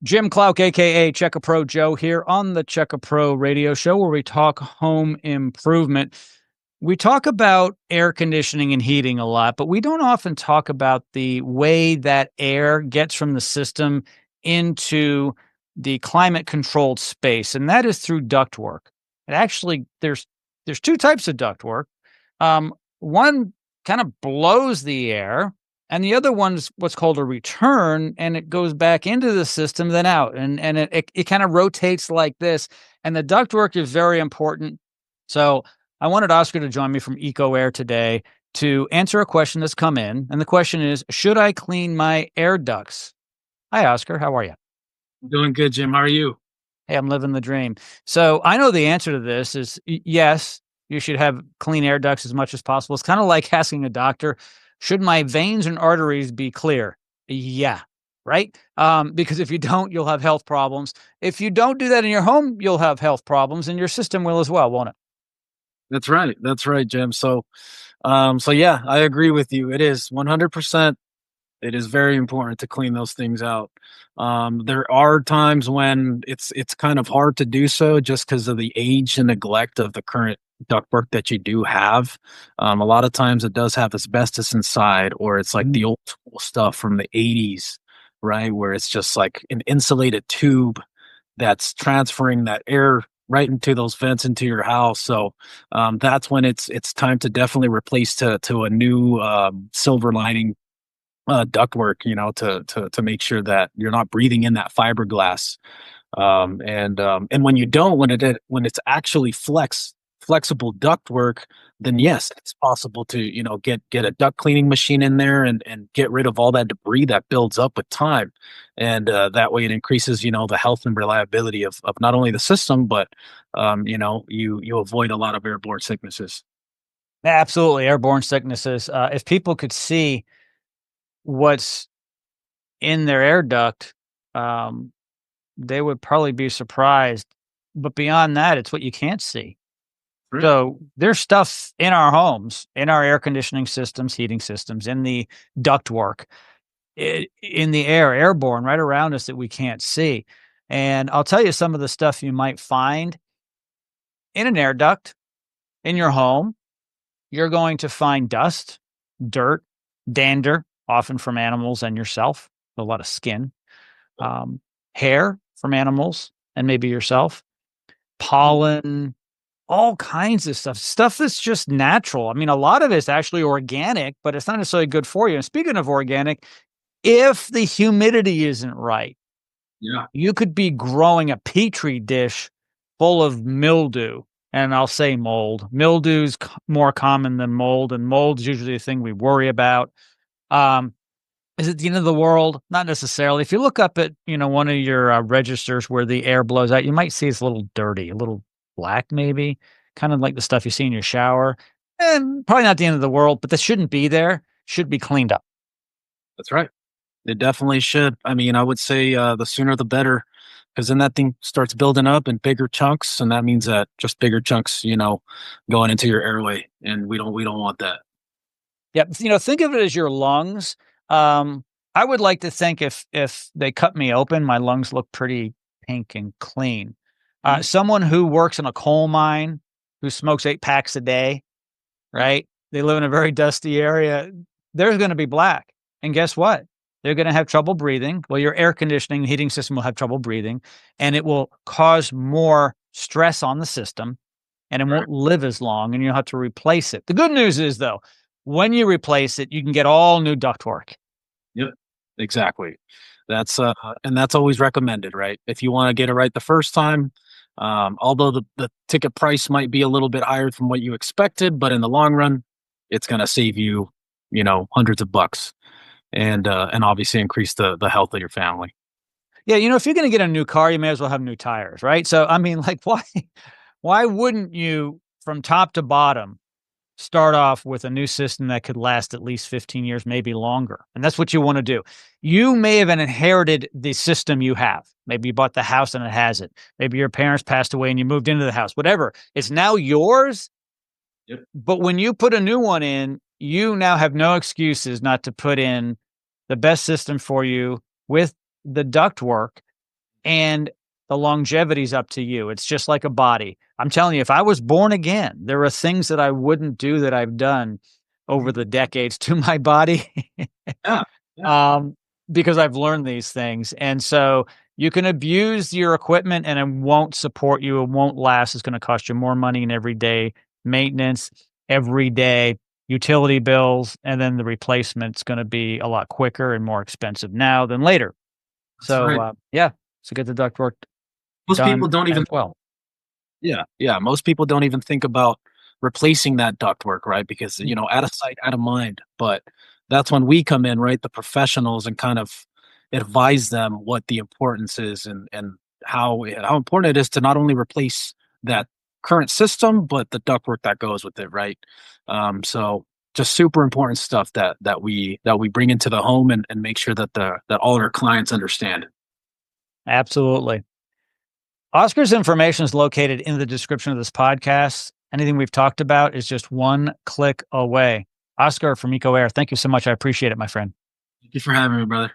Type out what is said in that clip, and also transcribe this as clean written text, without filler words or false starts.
Jim Klauck, aka Check a Pro Joe, here on the Check a Pro radio show where we talk home improvement. We talk about air conditioning and heating a lot, but we don't often talk about the way that air gets from the system into the climate controlled space, and that is through ductwork. And actually, there's two types of ductwork. One kind of blows the air, and the other one's what's called a return, and it goes back into the system, then out, and it kind of rotates like this. And the ductwork is very important. So I wanted Oscar to join me from Eco Air today to answer a question that's come in, and the question is: should I clean my air ducts? Hi, Oscar. How are you? Doing good, Jim. How are you? Hey, I'm living the dream. So I know the answer to this is yes. You should have clean air ducts as much as possible. It's kind of like asking a doctor, should my veins and arteries be clear? Yeah. Right. Because if you don't, you'll have health problems. If you don't do that in your home, you'll have health problems, and your system will as well, won't it? That's right. That's right, Jim. So yeah, I agree with you. It is 100%. It is very important to clean those things out. There are times when it's kind of hard to do so just because of the age and neglect of the current ductwork that you do have. A lot of times it does have asbestos inside, or it's like the old school stuff from the 80s, right? Where it's just like an insulated tube that's transferring that air right into those vents into your house. So that's when it's time to definitely replace to a new silver lining ductwork, to make sure that you're not breathing in that fiberglass. And when you don't, when it's actually flexible ductwork, then yes, it's possible to get a duct cleaning machine in there and get rid of all that debris that builds up with time, and that way it increases the health and reliability of not only the system, but you avoid a lot of airborne sicknesses. Absolutely. Airborne sicknesses. If people could see what's in their air duct, um, they would probably be surprised. But beyond that, it's what you can't see. Right. So there's stuff in our homes, in our air conditioning systems, heating systems, in the ductwork, in the air, airborne, right around us that we can't see. And I'll tell you some of the stuff you might find in an air duct in your home. You're going to find dust, dirt, dander, often from animals and yourself, a lot of skin, hair from animals and maybe yourself, pollen, all kinds of stuff that's just natural. I mean, a lot of it's actually organic, but it's not necessarily good for you. And speaking of organic, if the humidity isn't right, Yeah. you could be growing a petri dish full of mildew. And I'll say mold. Mildew's more common than mold, and mold's usually a thing we worry about. Um, is it the end of the world? Not necessarily. If you look up at, one of your registers where the air blows out, you might see it's a little dirty, a little black maybe, kind of like the stuff you see in your shower. And probably not the end of the world, but this shouldn't be there. Should be cleaned up. That's right. It definitely should. I mean, I would say the sooner the better, because then that thing starts building up in bigger chunks, and that means that just bigger chunks, going into your airway, and we don't want that. Yep. Think of it as your lungs. I would like to think if they cut me open, my lungs look pretty pink and clean. Mhm. Someone who works in a coal mine, who smokes 8 packs a day, right? They live in a very dusty area. They're going to be black. And guess what? They're going to have trouble breathing. Well, your air conditioning heating system will have trouble breathing, and it will cause more stress on the system, and it Right. won't live as long, and you'll have to replace it. The good news is, though, when you replace it, you can get all new ductwork. Yep. Exactly. That's and that's always recommended, right? If you want to get it right the first time, although the ticket price might be a little bit higher from what you expected, but in the long run, it's going to save you, hundreds of bucks, and obviously increase the health of your family. Yeah, if you're gonna get a new car, you may as well have new tires, right? So, I mean, like, why wouldn't you, from top to bottom, start off with a new system that could last at least 15 years, maybe longer? And that's what you wanna do. You may have inherited the system you have. Maybe you bought the house and it has it. Maybe your parents passed away and you moved into the house, whatever. It's now yours, Yep. but when you put a new one in, you now have no excuses not to put in the best system for you with the ductwork. and the longevity's up to you. It's just like a body. I'm telling you, if I was born again, there are things that I wouldn't do that I've done over Mhm. the decades to my body. Yeah, yeah, um, because I've learned these things. And so you can abuse your equipment and it won't support you. It won't last. It's going to cost you more money in everyday maintenance, everyday utility bills, and then the replacement's going to be a lot quicker and more expensive now than later. that's So, right. yeah, so get the ductwork Most people done don't as even well. Yeah, yeah, most people don't even think about replacing that ductwork, right? Because, Mm, out of sight, out of mind, but that's when we come in, right, the professionals, and kind of advise them what the importance is, and how important it is to not only replace that current system, but the ductwork that goes with it, right? So just super important stuff that we bring into the home, and make sure that all our clients understand. absolutely. Oscar's information is located in the description of this podcast. Anything we've talked about is just one click away. Oscar from EcoAir, thank you so much. I appreciate it, my friend. Thank you for having me, brother.